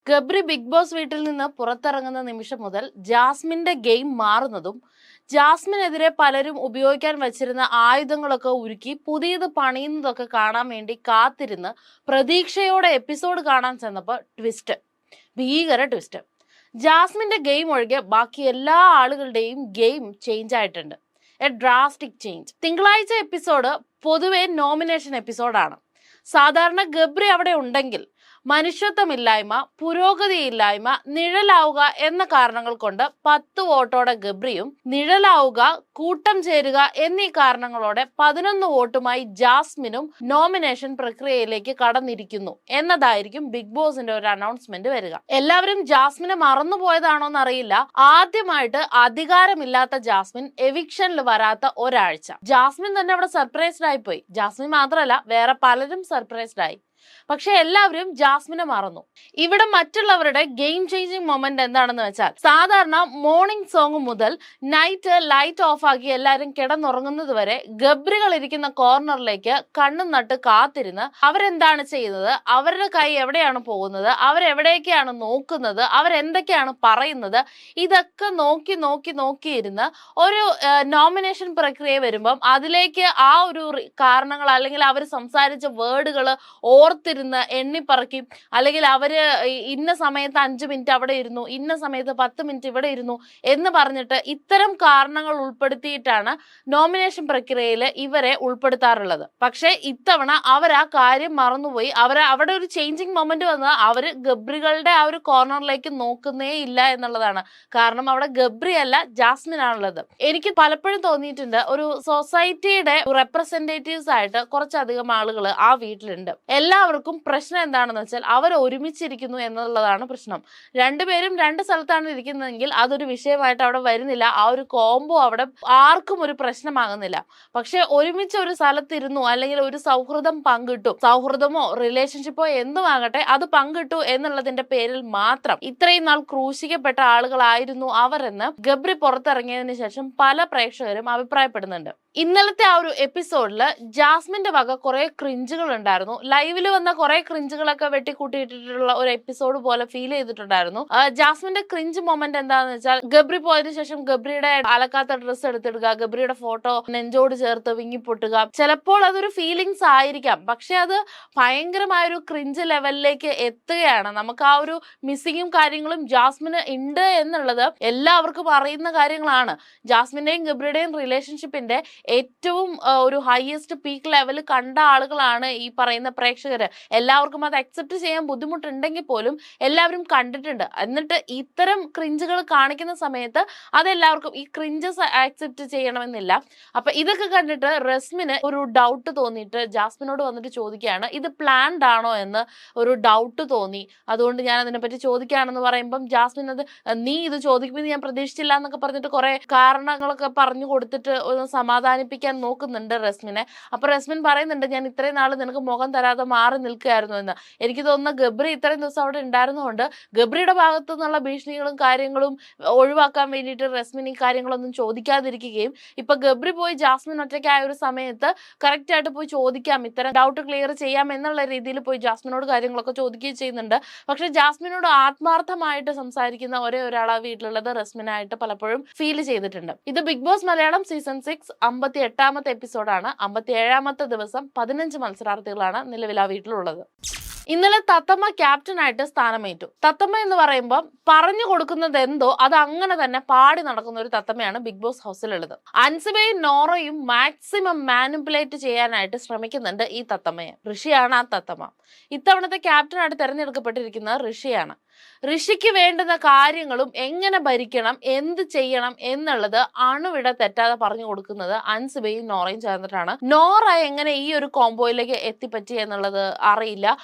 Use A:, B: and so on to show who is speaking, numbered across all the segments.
A: Gabri big boss വീട്ടിൽ നിന്ന് പുറത്തിറങ്ങുന്ന നിമിഷം മുതൽ ജാസ്മിന്റെ ഗെയിം മാറുന്നതും ജാസ്മിനെതിരെ പലരും ഉപയോഗിക്കാൻ വച്ചിരുന്ന ആയുധങ്ങളൊക്കെ ഉരുക്കി പുതിയത് പണിയുന്നതൊക്കെ കാണാൻ വേണ്ടി കാത്തിരുന്ന് പ്രതീക്ഷയോടെ എപ്പിസോഡ് കാണാൻ ചെന്നപ്പോൾ ട്വിസ്റ്റ്, ഭീകര ട്വിസ്റ്റ്. ജാസ്മിന്റെ ഗെയിം ഒഴികെ ബാക്കി എല്ലാ ആളുകളുടെയും ഗെയിം ചേഞ്ച് ആയിട്ടുണ്ട്. A drastic change. തിങ്കളാഴ്ച എപ്പിസോഡ് പൊതുവെ നോമിനേഷൻ എപ്പിസോഡാണ്. സാധാരണ ഗബ്രി അവിടെ ഉണ്ടെങ്കിൽ മനുഷ്യത്വമില്ലായ്മ, പുരോഗതിയില്ലായ്മ, നിഴലാവുക എന്ന കാരണങ്ങൾ കൊണ്ട് 10 വോട്ടോടെ ഗബ്രിയും, നിഴലാവുക, കൂട്ടം ചേരുക എന്നീ കാരണങ്ങളോടെ 11 വോട്ടുമായി ജാസ്മിനും നോമിനേഷൻ പ്രക്രിയയിലേക്ക് കടന്നിരിക്കുന്നു എന്നതായിരിക്കും ബിഗ് ബോസിന്റെ ഒരു അനൗൺസ്മെന്റ് വരിക. എല്ലാവരും ജാസ്മിനെ മറന്നുപോയതാണോന്ന് അറിയില്ല. ആദ്യമായിട്ട് അധികാരമില്ലാത്ത ജാസ്മിൻ എവിക്ഷനിൽ വരാത്ത ഒരാഴ്ച. ജാസ്മിൻ തന്നെ അവിടെ സർപ്രൈസ്ഡ് ആയിപ്പോയി. ജാസ്മിൻ മാത്രമല്ല, വേറെ പലരും സർപ്രൈസ്ഡ് ആയി. പക്ഷെ എല്ലാവരും ജാസ്മിനെ മറന്നു. ഇവിടെ മറ്റുള്ളവരുടെ ഗെയിം ചേഞ്ചിങ് മൊമെന്റ് എന്താണെന്ന് വെച്ചാൽ, സാധാരണ മോർണിംഗ് സോങ് മുതൽ നൈറ്റ് ലൈറ്റ് ഓഫ് ആക്കി എല്ലാവരും കിടന്നുറങ്ങുന്നത് വരെ ഗബ്രികൾ ഇരിക്കുന്ന കോർണറിലേക്ക് കണ്ണും നട്ട് കാത്തിരുന്ന് അവരെന്താണ് ചെയ്യുന്നത്, അവരുടെ കൈ എവിടെയാണ് പോകുന്നത്, അവരെവിടേക്കാണ് നോക്കുന്നത്, അവരെന്തൊക്കെയാണ് പറയുന്നത്, ഇതൊക്കെ നോക്കിയിരുന്ന് ഒരു നോമിനേഷൻ പ്രക്രിയ വരുമ്പം അതിലേക്ക് ആ ഒരു കാരണങ്ങൾ അല്ലെങ്കിൽ അവർ സംസാരിച്ച വേർഡുകൾ ഓർത്തിരുന്ന് എണ്ണിപ്പറക്കി, അല്ലെങ്കിൽ അവര് ഇന്ന സമയത്ത് 5 മിനിറ്റ് അവിടെ ഇരുന്നു, ഇന്ന സമയത്ത് 10 മിനിറ്റ് ഇവിടെ ഇരുന്നു എന്ന് പറഞ്ഞിട്ട് ഇത്തരം കാരണങ്ങൾ ഉൾപ്പെടുത്തിയിട്ടാണ് നോമിനേഷൻ പ്രക്രിയയിൽ ഇവരെ ഉൾപ്പെടുത്താറുള്ളത്. പക്ഷെ ഇത്തവണ അവർ ആ കാര്യം മറന്നുപോയി. അവിടെ ഒരു ചേഞ്ചിങ് മൊമെന്റ് വന്നത് അവര് ഗബ്രികളുടെ ആ ഒരു കോർണറിലേക്ക് നോക്കുന്നേ ഇല്ല എന്നുള്ളതാണ്. കാരണം അവിടെ ഗബ്രി അല്ല, ജാസ്മിൻ ആണുള്ളത്. എനിക്ക് പലപ്പോഴും തോന്നിയിട്ടുണ്ട്, ഒരു സൊസൈറ്റിയുടെ റെപ്രസെന്റേറ്റീവ്സ് ആയിട്ട് കുറച്ചധികം ആളുകൾ ആ വീട്ടിലുണ്ട്. എല്ലാവർക്കും പ്രശ്നം എന്താണെന്ന് വെച്ചാൽ അവർ ഒരുമിച്ചിരിക്കുന്നു എന്നുള്ളതാണ് പ്രശ്നം. രണ്ടുപേരും 2 സ്ഥലത്താണ് ഇരിക്കുന്നതെങ്കിൽ അതൊരു വിഷയമായിട്ട് അവിടെ വരുന്നില്ല. ആ ഒരു കോംബോ അവിടെ ആർക്കും ഒരു പ്രശ്നമാകുന്നില്ല. പക്ഷെ ഒരുമിച്ച് ഒരു സ്ഥലത്തിരുന്നു, അല്ലെങ്കിൽ ഒരു സൗഹൃദം പങ്കിട്ടു, സൗഹൃദമോ റിലേഷൻഷിപ്പോ എന്തുമാകട്ടെ അത് പങ്കിട്ടു എന്നുള്ളതിന്റെ പേരിൽ മാത്രം ഇത്രയും നാൾ ക്രൂശിക്കപ്പെട്ട ആളുകളായിരുന്നു അവർ എന്ന് ഗബ്രി പുറത്തിറങ്ങിയതിനു ശേഷം പല പ്രേക്ഷകരും അഭിപ്രായപ്പെടുന്നുണ്ട്. ഇന്നലത്തെ ആ ഒരു എപ്പിസോഡില് ജാസ്മിന്റെ വക കുറെ ക്രിഞ്ചുകൾ ഉണ്ടായിരുന്നു. ലൈവില് വന്ന കുറെ ക്രിഞ്ചുകളൊക്കെ വെട്ടിക്കൂട്ടിയിട്ടിട്ടുള്ള ഒരു എപ്പിസോഡ് പോലെ ഫീൽ ചെയ്തിട്ടുണ്ടായിരുന്നു. ജാസ്മിന്റെ ക്രിഞ്ച് മൊമെന്റ് എന്താണെന്ന് വെച്ചാൽ, ഗബ്രി പോയതിനു ശേഷം ഗബ്രിയുടെ അലക്കാത്ത ഡ്രസ്സ് എടുത്തിടുക, ഗബ്രിയുടെ ഫോട്ടോ നെഞ്ചോട് ചേർത്ത് വിങ്ങിപ്പൊട്ടുക. ചിലപ്പോൾ അതൊരു ഫീലിങ്സ് ആയിരിക്കാം, പക്ഷെ അത് ഭയങ്കരമായ ഒരു ക്രിഞ്ച് ലെവലിലേക്ക് എത്തുകയാണ്. നമുക്ക് ആ ഒരു മിസ്സിങ്ങും കാര്യങ്ങളും ജാസ്മിന് ഉണ്ട് എന്നുള്ളത് എല്ലാവർക്കും അറിയുന്ന കാര്യങ്ങളാണ്. ജാസ്മിന്റെയും ഗബ്രിയുടെയും റിലേഷൻഷിപ്പിന്റെ ഏറ്റവും ഒരു ഹയസ്റ്റ് പീക്ക് ലെവൽ കണ്ട ആളുകളാണ് ഈ പറയുന്ന പ്രേക്ഷകര്. എല്ലാവർക്കും അത് അക്സെപ്റ്റ് ചെയ്യാൻ ബുദ്ധിമുട്ടുണ്ടെങ്കിൽ പോലും എല്ലാവരും കണ്ടിട്ടുണ്ട്. എന്നിട്ട് ഇത്തരം ക്രിഞ്ചുകൾ കാണിക്കുന്ന സമയത്ത് അതെല്ലാവർക്കും ഈ ക്രിഞ്ചസ് ആക്സെപ്റ്റ് ചെയ്യണമെന്നില്ല. അപ്പൊ ഇതൊക്കെ കണ്ടിട്ട് റസ്മിന് ഒരു ഡൗട്ട് തോന്നിയിട്ട് ജാസ്മിനോട് വന്നിട്ട് ചോദിക്കുകയാണ്, ഇത് പ്ലാൻഡ് ആണോ എന്ന് ഒരു ഡൗട്ട് തോന്നി, അതുകൊണ്ട് ഞാൻ അതിനെപ്പറ്റി ചോദിക്കുകയാണെന്ന് പറയുമ്പം ജാസ്മിൻ അത് നീ ഇത് ചോദിക്കുമെന്ന് ഞാൻ പ്രതീക്ഷിച്ചില്ല എന്നൊക്കെ പറഞ്ഞിട്ട് കുറെ കാരണങ്ങളൊക്കെ പറഞ്ഞു കൊടുത്തിട്ട് ഒന്ന് സമാധാനിപ്പിക്കാൻ നോക്കുന്നുണ്ട് റസ്മിനെ. അപ്പൊ റസ്മിൻ പറയുന്നുണ്ട്, ഞാൻ ഇത്രയും നാൾ നിനക്ക് മുഖം തരാതെ മാറി നിൽക്കുകയായിരുന്നു എന്ന്. എനിക്ക് തോന്നുന്ന ഗബ്രി ഇത്രയും ദിവസം അവിടെ ഉണ്ടായിരുന്നതുകൊണ്ട് ഗബ്രിയുടെ ഭാഗത്തു നിന്നുള്ള ഭീഷണികളും കാര്യങ്ങളും ഒഴിവാക്കാൻ വേണ്ടിയിട്ട് റസ്മിൻ ഈ കാര്യങ്ങളൊന്നും ചോദിക്കാതിരിക്കുകയും, ഇപ്പൊ ഗബ്രി പോയി ജാസ്മിൻ ഒറ്റയ്ക്കായ ഒരു സമയത്ത് കറക്റ്റ് ആയിട്ട് പോയി ചോദിക്കാം, ഇത്തരം ഡൗട്ട് ക്ലിയർ ചെയ്യാം എന്നുള്ള രീതിയിൽ പോയി ജാസ്മിനോട് കാര്യങ്ങളൊക്കെ ചോദിക്കുകയും ചെയ്യുന്നുണ്ട്. പക്ഷെ ജാസ്മിനോട് ആത്മാർത്ഥമായിട്ട് സംസാരിക്കുന്ന ഒരേ ഒരാളാ വീട്ടിലുള്ളത് റസ്മിനായിട്ട് പലപ്പോഴും ഫീൽ ചെയ്തിട്ടുണ്ട്. ഇത് ബിഗ് ബോസ് മലയാളം സീസൺ 6 58ാമത്തെ എപ്പിസോഡാണ്. 57ാമത്തെ ദിവസം 15 മത്സരാർത്ഥികളാണ് നിലവിൽ ആ വീട്ടിലുള്ളത്. ഇന്നലെ തത്തമ്മ ക്യാപ്റ്റനായിട്ട് സ്ഥാനമേറ്റു. തത്തമ്മ എന്ന് പറയുമ്പോൾ പറഞ്ഞു കൊടുക്കുന്നത് എന്തോ അത് അങ്ങനെ തന്നെ പാടി നടക്കുന്ന ഒരു തത്തമ്മയാണ് ബിഗ് ബോസ് ഹൗസിലുള്ളത്. അൻസിബയും നോറയും മാക്സിമം മാനിപ്പുലേറ്റ് ചെയ്യാനായിട്ട് ശ്രമിക്കുന്നുണ്ട് ഈ തത്തമ്മയെ. ഋഷിയാണ് ആ തത്തമ്മ. ഇത്തവണത്തെ ക്യാപ്റ്റനായിട്ട് തെരഞ്ഞെടുക്കപ്പെട്ടിരിക്കുന്നത് ഋഷിയാണ്. ഋഷിക്ക് വേണ്ടുന്ന കാര്യങ്ങളും എങ്ങനെ ഭരിക്കണം, എന്ത് ചെയ്യണം എന്നുള്ളത് അണുവിട തെറ്റാതെ പറഞ്ഞു കൊടുക്കുന്നത് അൻസിബയും നോറയും ചേർന്നിട്ടാണ്. നോറ എങ്ങനെ ഈ ഒരു കോംബോയിലേക്ക് എത്തിപ്പറ്റി എന്നുള്ളത് അറിയില്ല.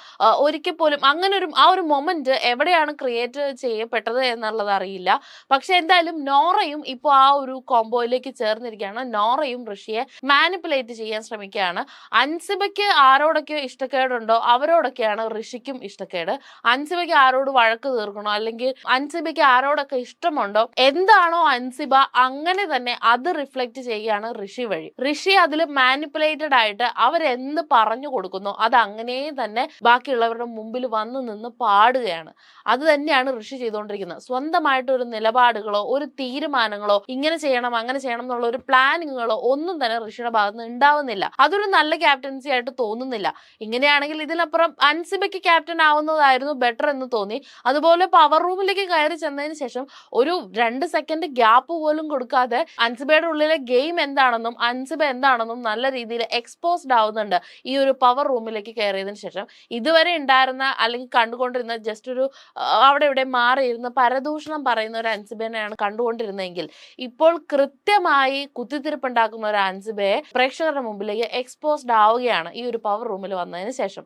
A: ഒരിക്കൽ പോലും അങ്ങനെ ആ ഒരു മൊമെന്റ് എവിടെയാണ് ക്രിയേറ്റ് ചെയ്യപ്പെട്ടത് എന്നുള്ളത് അറിയില്ല. പക്ഷെ എന്തായാലും നോറയും ഇപ്പോൾ ആ ഒരു കോംബോയിലേക്ക് ചേർന്നിരിക്കുകയാണ്. നോറയും ഋഷിയെ മാനിപ്പുലേറ്റ് ചെയ്യാൻ ശ്രമിക്കുകയാണ്. അൻസിബയ്ക്ക് ആരോടൊക്കെ ഇഷ്ടക്കേടുണ്ടോ അവരോടൊക്കെയാണ് ഋഷിക്കും ഇഷ്ടക്കേട്. അൻസിബയ്ക്ക് ആരോട് വഴക്ക് തീർക്കണോ, അല്ലെങ്കിൽ അൻസിബയ്ക്ക് ആരോടൊക്കെ ഇഷ്ടമുണ്ടോ, എന്താണോ അൻസിബ അങ്ങനെ തന്നെ അത് റിഫ്ലക്ട് ചെയ്യുകയാണ് ഋഷി വഴി. ഋഷി അതിൽ മാനിപ്പുലേറ്റഡ് ആയിട്ട് അവരെന്ത് പറഞ്ഞു കൊടുക്കുന്നു അത് അങ്ങനെ തന്നെ ബാക്കിയുള്ള ബാക്കിയുള്ളവരുടെ മുമ്പിൽ വന്നു നിന്ന് പാടുകയാണ്. അത് തന്നെയാണ് ഋഷി ചെയ്തുകൊണ്ടിരിക്കുന്നത്. സ്വന്തമായിട്ട് ഒരു നിലപാടുകളോ ഒരു തീരുമാനങ്ങളോ ഇങ്ങനെ ചെയ്യണം അങ്ങനെ ചെയ്യണം എന്നുള്ള ഒരു പ്ലാനിങ്ങുകളോ ഒന്നും തന്നെ ഋഷിയുടെ ഭാഗത്ത് നിന്ന് ഉണ്ടാവുന്നില്ല. അതൊരു നല്ല ക്യാപ്റ്റൻസി ആയിട്ട് തോന്നുന്നില്ല. ഇങ്ങനെയാണെങ്കിൽ ഇതിനപ്പുറം അൻസിബയ്ക്ക് ക്യാപ്റ്റൻ ആവുന്നതായിരുന്നു ബെറ്റർ എന്ന് തോന്നി. അതുപോലെ പവർ റൂമിലേക്ക് കയറി ചെന്നതിന് ശേഷം ഒരു 2 സെക്കൻഡ് ഗ്യാപ്പ് പോലും കൊടുക്കാതെ അൻസിബയുടെ ഉള്ളിലെ ഗെയിം എന്താണെന്നും അൻസിബ എന്താണെന്നും നല്ല രീതിയിൽ എക്സ്പോസ്ഡ് ആവുന്നുണ്ട് ഈ ഒരു പവർ റൂമിലേക്ക് കയറിയതിനു ശേഷം. ഇതുവരെ ഉണ്ടായിരുന്ന അല്ലെങ്കിൽ കണ്ടുകൊണ്ടിരുന്ന ജസ്റ്റ് ഒരു അവിടെ ഇവിടെ മാറിയിരുന്ന പരദൂഷണം പറയുന്ന ഒരു അൻസിബനെയാണ് കണ്ടുകൊണ്ടിരുന്നതെങ്കിൽ ഇപ്പോൾ കൃത്യമായി കുത്തിത്തിരിപ്പുണ്ടാക്കുന്ന ഒരു അൻസിബയെ പ്രേക്ഷകരുടെ മുമ്പിലേക്ക് എക്സ്പോസ്ഡ് ആവുകയാണ് ഈ ഒരു പവർ റൂമിൽ വന്നതിന് ശേഷം.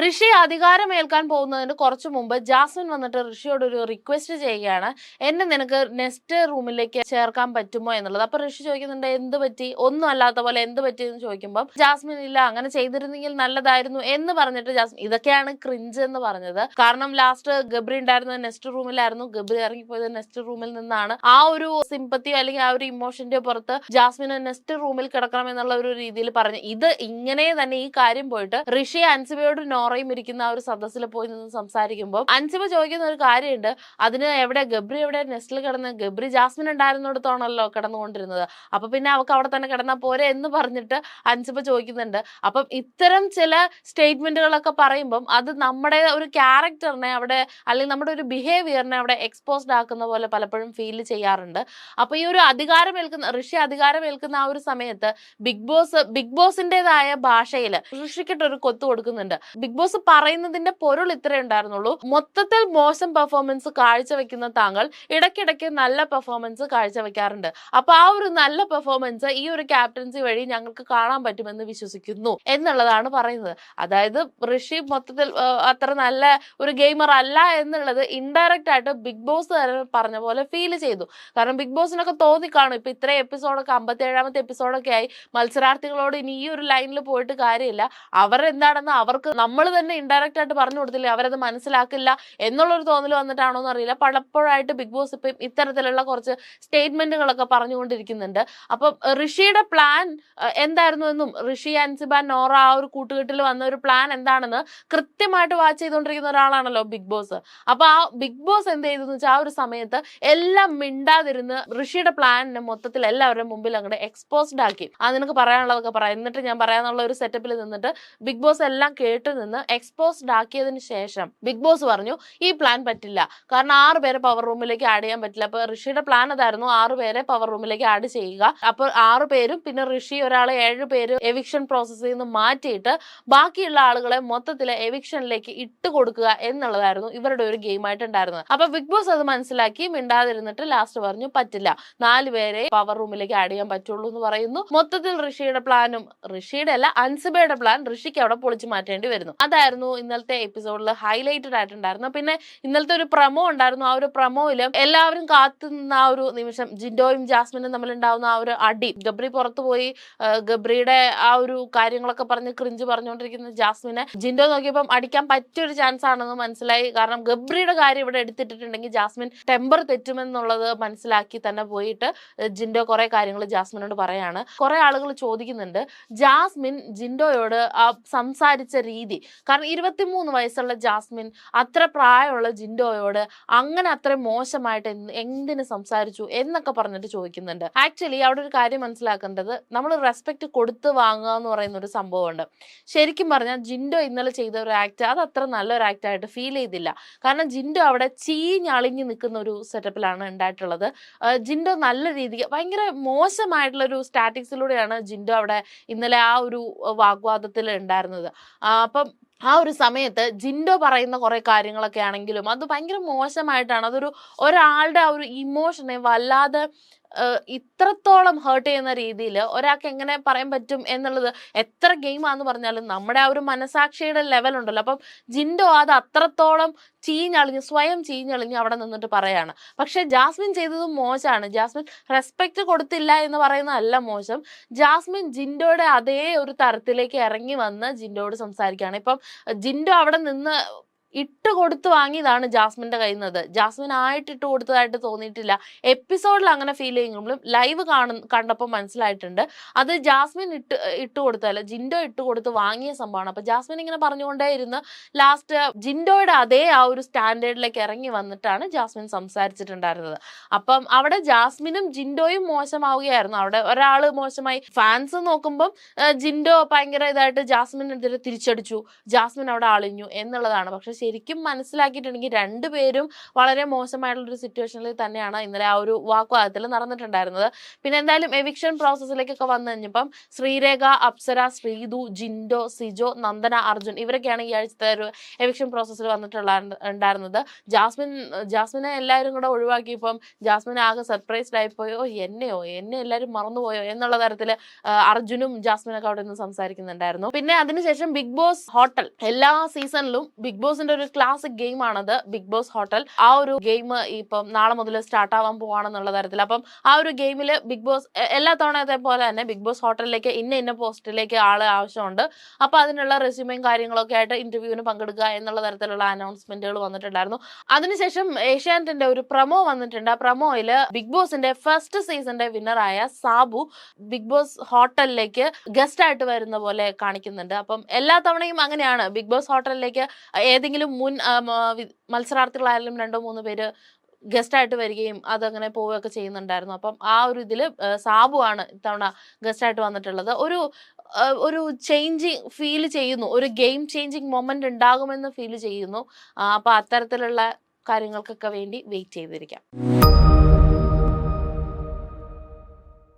A: ഋഷി അധികാരമേൽക്കാൻ പോകുന്നതിന് കുറച്ചു മുമ്പ് ജാസ്മിൻ വന്നിട്ട് ഋഷിയോട് ഒരു റിക്വസ്റ്റ് ചെയ്യുകയാണ്, എന്നെ നിനക്ക് നെക്സ്റ്റ് റൂമിലേക്ക് ചേർക്കാൻ പറ്റുമോ എന്നുള്ളത്. അപ്പൊ ഋഷി ചോദിക്കുന്നുണ്ട് എന്ത് പറ്റി, ഒന്നും അല്ലാത്ത പോലെ എന്ത് പറ്റി എന്ന് ചോദിക്കുമ്പോൾ ജാസ്മിൻ ഇല്ല അങ്ങനെ ചെയ്തിരുന്നെങ്കിൽ നല്ലതായിരുന്നു എന്ന് പറഞ്ഞിട്ട് ജാസ്മിൻ ഇതൊക്കെയാണ് ക്രിഞ്ച് എന്ന് പറഞ്ഞത്. കാരണം ലാസ്റ്റ് ഗബ്രി ഉണ്ടായിരുന്നത് നെക്സ്റ്റ് റൂമിലായിരുന്നു, ഗബ്രി ഇറങ്ങിപ്പോയത് നെക്സ്റ്റ് റൂമിൽ നിന്നാണ്. ആ ഒരു സിമ്പത്തിയോ അല്ലെങ്കിൽ ആ ഒരു ഇമോഷന്റെയോ പുറത്ത് ജാസ്മിന് നെക്സ്റ്റ് റൂമിൽ കിടക്കണം എന്നുള്ള ഒരു രീതിയിൽ പറഞ്ഞു. ഇത് ഇങ്ങനെ തന്നെ ഈ കാര്യം പോയിട്ട് ഋഷി അൻസിബയോട് നോറയും ഇരിക്കുന്ന ആ ഒരു സദസ്സിൽ പോയി നിന്ന് സംസാരിക്കുമ്പോൾ അൻസിബ ചോദിക്കുന്ന ഒരു കാര്യമുണ്ട്, അതിന് എവിടെ ഗബ്രി എവിടെ നെസ്റ്റിൽ കിടന്ന്, ഗബ്രി ജാസ്മിൻ ഉണ്ടായിരുന്നിടത്താണല്ലോ കിടന്നുകൊണ്ടിരുന്നത്, അപ്പൊ പിന്നെ അവൾക്ക് അവിടെ തന്നെ കിടന്നാൽ പോരെ എന്ന് പറഞ്ഞിട്ട് അൻസിബ ചോദിക്കുന്നുണ്ട്. അപ്പം ഇത്തരം ചില സ്റ്റേറ്റ്മെന്റുകളൊക്കെ പറയുമ്പം അത് നമ്മുടെ ഒരു ക്യാരക്ടറിനെ അവിടെ അല്ലെങ്കിൽ നമ്മുടെ ഒരു ബിഹേവിയറിനെ അവിടെ എക്സ്പോസ്ഡ് ആക്കുന്ന പോലെ പലപ്പോഴും ഫീൽ ചെയ്യാറുണ്ട്. അപ്പൊ ഈ ഒരു ഋഷി അധികാരമേൽക്കുന്ന ആ ഒരു സമയത്ത് ബിഗ് ബോസിന്റേതായ ഭാഷയിൽ ഋഷിക്കിട്ട് ഒരു കൊത്തു കൊടുക്കുന്നുണ്ട്. ബിഗ് ബോസ് പറയുന്നതിന്റെ പൊരുൾ ഇത്രേ ഉണ്ടായിരുന്നുള്ളൂ, മൊത്തത്തിൽ മോശം പെർഫോമൻസ് കാഴ്ചവെക്കുന്ന താങ്കൾ ഇടയ്ക്കിടയ്ക്ക് നല്ല പെർഫോമൻസ് കാഴ്ചവെക്കാറുണ്ട്. അപ്പൊ ആ ഒരു നല്ല പെർഫോമൻസ് ഈ ഒരു ക്യാപ്റ്റൻസി വഴി ഞങ്ങൾക്ക് കാണാൻ പറ്റുമെന്ന് വിശ്വസിക്കുന്നു എന്നുള്ളതാണ് പറയുന്നത്. അതായത് ഋഷി മൊത്തത്തിൽ അത്ര നല്ല ഒരു ഗെയിമർ അല്ല എന്നുള്ളത് ഇൻഡയറക്റ്റ് ആയിട്ട് ബിഗ് ബോസ് തന്നെ പറഞ്ഞ പോലെ ഫീൽ ചെയ്തു. കാരണം ബിഗ് ബോസിനൊക്കെ തോന്നിക്കാണും ഇപ്പൊ ഇത്രയും എപ്പിസോഡൊക്കെ 57ാമത്തെ എപ്പിസോഡൊക്കെ ആയി മത്സരാർത്ഥികളോട് ഇനി ഈ ഒരു ലൈനിൽ പോയിട്ട് കാര്യമില്ല, അവരെന്താണെന്ന് അവർക്ക് നമ്മൾ തന്നെ ഇൻഡയറക്റ്റ് ആയിട്ട് പറഞ്ഞു കൊടുത്തില്ലേ, അവരത് മനസ്സിലാക്കില്ല എന്നുള്ളൊരു തോന്നൽ വന്നിട്ടാണോ എന്ന് അറിയില്ല. പലപ്പോഴായിട്ട് ബിഗ് ബോസ് ഇപ്പം ഇത്തരത്തിലുള്ള കുറച്ച് സ്റ്റേറ്റ്മെന്റുകളൊക്കെ പറഞ്ഞുകൊണ്ടിരിക്കുന്നുണ്ട്. അപ്പം ഋഷിയുടെ പ്ലാൻ എന്തായിരുന്നു എന്നും ഋഷി അൻസിബ നോറ ആ ഒരു കൂട്ടുകെട്ടിൽ വന്ന ഒരു പ്ലാൻ എന്താണെന്ന് കൃത്യമായിട്ട് വാച്ച് ചെയ്തുകൊണ്ടിരിക്കുന്ന ഒരാളാണല്ലോ ബിഗ് ബോസ്. അപ്പൊ ആ ബിഗ് ബോസ് എന്ത് ചെയ്തു വെച്ചാൽ ആ ഒരു സമയത്ത് എല്ലാം മിണ്ടാതിരുന്ന് ഋഷിയുടെ പ്ലാനിനെ മൊത്തത്തിൽ എല്ലാവരുടെ മുമ്പിൽ അങ്ങോട്ട് എക്സ്പോസ്ഡ് ആക്കി. നിനക്ക് പറയാനുള്ളതൊക്കെ പറയാം എന്നിട്ട് ഞാൻ പറയാനുള്ള ഒരു സെറ്റപ്പിൽ നിന്നിട്ട് ബിഗ് ബോസ് എല്ലാം കേട്ട് നിന്ന് എക്സ്പോസ്ഡ് ആക്കിയതിന് ശേഷം ബിഗ് ബോസ് പറഞ്ഞു ഈ പ്ലാൻ പറ്റില്ല, കാരണം 6 പേരെ പവർ റൂമിലേക്ക് ആഡ് ചെയ്യാൻ പറ്റില്ല. അപ്പൊ ഋഷിയുടെ പ്ലാൻ അതായിരുന്നു 6 പേരെ പവർ റൂമിലേക്ക് ആഡ് ചെയ്യുക. അപ്പോൾ 6 പേരും പിന്നെ ഋഷി ഒരാളെ 7 പേര് എവിക്ഷൻ പ്രോസസ്സിൽ നിന്ന് മാറ്റിയിട്ട് ബാക്കിയുള്ള ആളുകളെ മൊത്തത്തിൽ എവിക്ഷനിലേക്ക് ഇട്ട് കൊടുക്കുക എന്നുള്ളതായിരുന്നു ഇവരുടെ ഒരു ഗെയിം ആയിട്ട് ഉണ്ടായിരുന്നത്. അപ്പൊ ബിഗ് ബോസ് അത് മനസ്സിലാക്കി മിണ്ടാതിരുന്നിട്ട് ലാസ്റ്റ് പറഞ്ഞു പറ്റില്ല, 4 പേരെ പവർ റൂമിലേക്ക് ആഡ് ചെയ്യാൻ പറ്റുള്ളൂ എന്ന് പറയുന്നു. മൊത്തത്തിൽ ഋഷിയുടെ പ്ലാനും ഋഷിയുടെ അല്ല അൻസിബയുടെ പ്ലാൻ ഋഷിക്ക് അവിടെ പൊളിച്ചു മാറ്റേണ്ടി വരുന്നു. അതായിരുന്നു ഇന്നലത്തെ എപ്പിസോഡിൽ ഹൈലൈറ്റഡ് ആയിട്ടുണ്ടായിരുന്നു. പിന്നെ ഇന്നലത്തെ ഒരു പ്രമോ ഉണ്ടായിരുന്നു. ആ ഒരു പ്രമോയില് എല്ലാവരും കാത്തു നിന്ന ആ ഒരു നിമിഷം ജിൻഡോയും ജാസ്മിനും തമ്മിൽ ഉണ്ടാവുന്ന ആ ഒരു അടി, ഗബ്രി പുറത്തു പോയി ഗബ്രിയുടെ ആ ഒരു കാര്യങ്ങളൊക്കെ പറഞ്ഞ് ക്രിഞ്ച് പറഞ്ഞുകൊണ്ടിരിക്കുന്ന ജാസ്മിനെ ജിൻഡോ നോക്കിയപ്പം അടിക്കാൻ പറ്റിയൊരു ചാൻസ് ആണെന്ന് മനസ്സിലായി. കാരണം ഗബ്രിയുടെ കാര്യം ഇവിടെ എടുത്തിട്ടുണ്ടെങ്കിൽ ജാസ്മിൻ ടെമ്പർ തെറ്റുമെന്നുള്ളത് മനസ്സിലാക്കി തന്നെ പോയിട്ട് ജിൻഡോ കുറെ കാര്യങ്ങൾ ജാസ്മിനോട് പറയാണ്. കുറെ ആളുകൾ ചോദിക്കുന്നുണ്ട് ജാസ്മിൻ ജിൻഡോയോട് സംസാരിച്ച രീതി, കാരണം 23 വയസ്സുള്ള ജാസ്മിൻ അത്ര പ്രായമുള്ള ജിൻഡോയോട് അങ്ങനെ അത്ര മോശമായിട്ട് എന്തിന് സംസാരിച്ചു എന്നൊക്കെ പറഞ്ഞിട്ട് ചോദിക്കുന്നുണ്ട്. ആക്ച്വലി അവിടെ ഒരു കാര്യം മനസ്സിലാക്കേണ്ടത്, നമ്മൾ റെസ്പെക്ട് കൊടുത്ത് വാങ്ങുക എന്ന് പറയുന്ന ഒരു സംഭവമുണ്ട്. ശരിക്കും പറഞ്ഞാൽ ജിൻഡോ ഇന്നലെ ചെയ്ത ഒരു ആക്ട് അത് അത്ര നല്ലൊരു ആക്ട് ആയിട്ട് ഫീൽ ചെയ്തില്ല. കാരണം ജിൻഡോ അവിടെ ചീഞ്ഞളിഞ്ഞു നിൽക്കുന്ന ഒരു സെറ്റപ്പിലാണ് ഉണ്ടായിട്ടുള്ളത്. ജിൻഡോ നല്ല രീതിക്ക് ഭയങ്കര മോശമായിട്ടുള്ള ഒരു സ്റ്റാറ്റിക്സിലൂടെയാണ് ജിൻഡോ അവിടെ ഇന്നലെ ആ ഒരു വാഗ്വാദത്തിൽ ഉണ്ടായിരുന്നത്. അപ്പം ആ ഒരു സമയത്ത് ജിൻഡോ പറയുന്ന കുറെ കാര്യങ്ങളൊക്കെ ആണെങ്കിലും അത് ഭയങ്കര മോശമായിട്ടാണ്. ഒരാളുടെ ആ ഒരു ഇമോഷനെ വല്ലാതെ ഇത്രത്തോളം ഹേർട്ട് ചെയ്യുന്ന രീതിയിൽ ഒരാൾക്ക് എങ്ങനെ പറയാൻ പറ്റും എന്നുള്ളത്, എത്ര ഗെയിമാന്ന് പറഞ്ഞാലും നമ്മുടെ ആ ഒരു മനസാക്ഷിയുടെ ലെവൽ ഉണ്ടല്ലോ. അപ്പം ജിൻഡോ അത് അത്രത്തോളം സ്വയം ചീഞ്ഞളിഞ്ഞ് അവിടെ നിന്നിട്ട് പറയാണ്. പക്ഷെ ജാസ്മിൻ ചെയ്തതും മോശമാണ്. ജാസ്മിൻ റെസ്പെക്ട് കൊടുത്തില്ല എന്ന് പറയുന്നതല്ല മോശം, ജാസ്മിൻ ജിൻഡോയുടെ അതേ ഒരു തരത്തിലേക്ക് ഇറങ്ങി വന്ന് ജിൻഡോയോട് സംസാരിക്കുകയാണ്. ഇപ്പം ജിൻഡോ അവിടെ നിന്ന് ഇട്ട് കൊടുത്ത് വാങ്ങിയതാണ് ജാസ്മിന്റെ കയ്യിൽ നിന്ന്. ജാസ്മിൻ ആയിട്ട് ഇട്ട് കൊടുത്തതായിട്ട് തോന്നിയിട്ടില്ല. എപ്പിസോഡിൽ അങ്ങനെ ഫീൽ ചെയ്യുമ്പോഴും ലൈവ് കണ്ടപ്പോൾ മനസ്സിലായിട്ടുണ്ട് അത് ജാസ്മിൻ ഇട്ട് കൊടുത്തല്ല, ജിൻഡോ ഇട്ട് കൊടുത്ത് വാങ്ങിയ സംഭവമാണ്. അപ്പൊ ജാസ്മിൻ ഇങ്ങനെ പറഞ്ഞുകൊണ്ടേ ഇരുന്ന് ലാസ്റ്റ് ജിൻഡോയുടെ അതേ ആ ഒരു സ്റ്റാൻഡേർഡിലേക്ക് ഇറങ്ങി വന്നിട്ടാണ് ജാസ്മിൻ സംസാരിച്ചിട്ടുണ്ടായിരുന്നത്. അപ്പം അവിടെ ജാസ്മിനും ജിൻഡോയും മോശമാവുകയായിരുന്നു. അവിടെ ഒരാള് മോശമായി, ഫാൻസ് നോക്കുമ്പം ജിൻഡോ ഭയങ്കര ഇതായിട്ട് ജാസ്മിനെതിരെ തിരിച്ചടിച്ചു, ജാസ്മിൻ അവിടെ അളിഞ്ഞു എന്നുള്ളതാണ്. പക്ഷെ ശരിക്കും മനസ്സിലാക്കിയിട്ടുണ്ടെങ്കിൽ രണ്ടുപേരും വളരെ മോശമായിട്ടുള്ള ഒരു സിറ്റുവേഷനിൽ തന്നെയാണ് ഇന്നലെ ആ ഒരു വാഗ്വാദത്തിൽ നടന്നിട്ടുണ്ടായിരുന്നത്. പിന്നെ എന്തായാലും എവിക്ഷൻ പ്രോസസ്സിലേക്കൊക്കെ വന്നു കഴിഞ്ഞപ്പം ശ്രീരേഖ, അപ്സര, ശ്രീതു, ജിൻഡോ, സിജോ, നന്ദന, അർജുൻ ഇവരൊക്കെയാണ് ഈ ആഴ്ചത്തെ ഒരു എവിക്ഷൻ പ്രോസസ്സിൽ ഉണ്ടായിരുന്നത്. ജാസ്മിനെ എല്ലാവരും കൂടെ ഒഴിവാക്കിയപ്പം ജാസ്മിൻ ആകെ സർപ്രൈസ്ഡ് ആയിപ്പോയോ, എന്നെ എല്ലാവരും മറന്നുപോയോ എന്നുള്ള തരത്തിൽ അർജുനും ജാസ്മിനൊക്കെ അവിടെ നിന്ന് സംസാരിക്കുന്നുണ്ടായിരുന്നു. പിന്നെ അതിനുശേഷം ബിഗ് ബോസ് ഹോട്ടൽ, എല്ലാ സീസണിലും ബിഗ് ബോസിന്റെ ഒരു ക്ലാസിക് ഗെയിം ആണത് ബിഗ് ബോസ് ഹോട്ടൽ. ആ ഒരു ഗെയിം ഇപ്പം നാളെ മുതൽ സ്റ്റാർട്ട് ആവാൻ പോവാണെന്നുള്ള തരത്തിൽ. അപ്പം ആ ഒരു ഗെയിമിൽ ബിഗ് ബോസ് എല്ലാ തവണത്തെ പോലെ തന്നെ ബിഗ് ബോസ് ഹോട്ടലിലേക്ക് ഇന്ന പോസ്റ്റിലേക്ക് ആള് ആവശ്യമുണ്ട്. അപ്പൊ അതിനുള്ള റെസ്യൂമെയും കാര്യങ്ങളൊക്കെ ആയിട്ട് ഇന്റർവ്യൂവിന് പങ്കെടുക്കുക എന്നുള്ള തരത്തിലുള്ള അനൗൺസ്മെന്റുകൾ വന്നിട്ടുണ്ടായിരുന്നു. അതിനുശേഷം ഏഷ്യാനെറ്റിന്റെ ഒരു പ്രൊമോ വന്നിട്ടുണ്ട്. ആ പ്രൊമോയില് ബിഗ് ബോസിന്റെ ഫസ്റ്റ് സീസണിന്റെ വിന്നറായ സാബു ബിഗ് ബോസ് ഹോട്ടലിലേക്ക് ഗസ്റ്റ് ആയിട്ട് വരുന്ന പോലെ കാണിക്കുന്നുണ്ട്. അപ്പം എല്ലാ തവണയും അങ്ങനെയാണ്, ബിഗ് ബോസ് ഹോട്ടലിലേക്ക് ഏതെങ്കിലും മുൻ മത്സരാർത്ഥികളായാലും 2-3 പേര് ഗസ്റ്റ് ആയിട്ട് വരികയും അതങ്ങനെ പോവുകയൊക്കെ ചെയ്യുന്നുണ്ടായിരുന്നു. അപ്പം ആ ഒരു ഇതില് സാബു ആണ് ഇത്തവണ ഗസ്റ്റ് ആയിട്ട് വന്നിട്ടുള്ളത്. ഒരു ചേഞ്ചിങ് ഫീൽ ചെയ്യുന്നു, ഒരു ഗെയിം ചേഞ്ചിങ് മൊമെന്റ് ഉണ്ടാകുമെന്ന് ഫീൽ ചെയ്യുന്നു. അപ്പൊ അത്തരത്തിലുള്ള കാര്യങ്ങൾക്കൊക്കെ വേണ്ടി വെയിറ്റ് ചെയ്തിരിക്കാം.